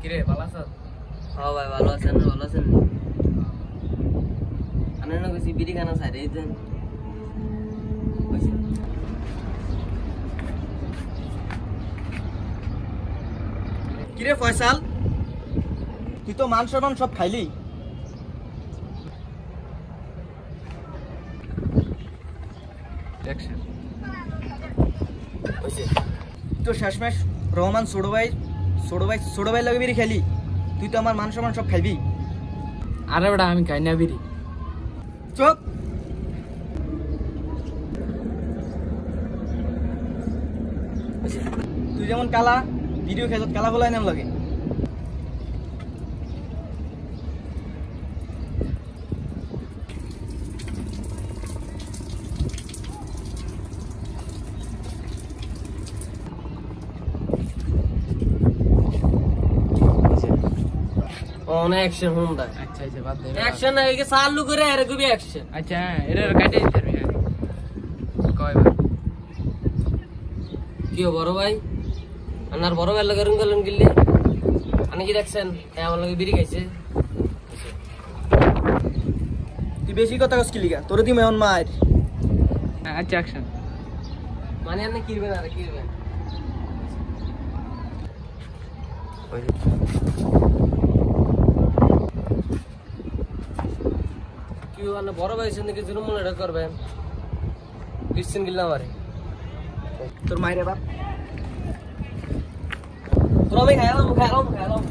কিরে ভালো আছো? হ্যাঁ ভাই ভালো আছেন আনেন না কইছি বিড়ি খানা ছাড়ে দেন কইছি কিরে ফয়সাল তুই তো মান সম্মান সব খাইলি অ্যাকশন কইছে তো শেষমেশ রহমান ছোট ভাই লাগে বিড়ি খেলি তুই তো আমার মান সম্মান সব খাইবি আরে বেটা আমি খাই না বিড়ি। চুপ তুই যেমন কালা ভিডিও খেজত কালা বলাই নাম লাগে অনেক অ্যাকশন হুমদা। আচ্ছা আচ্ছা বাদ দে অ্যাকশন না একে চালু করে আর কবি অ্যাকশন। আচ্ছা এটা কাটে দিতে পারবি কয় ভাই কি বড় ভাই আনার বড় ভাই লাগে রুঙ্গলন গিল্লে আনি কি দেখছেন আমার লগে বিড়ি খাইছে। তুই বেশি কথা কস কি লিগা তোর দি মেহন মার আচ্ছা অ্যাকশন মানে আপনি কিরবেন আর কিরবেন কি মানে বড় ভাই সঙ্গে কিছু মনে করবেন ক্রিশ্চিয়ান গিল্লা মারে তোর মাইরে বাপ তোর আমি খাইলাম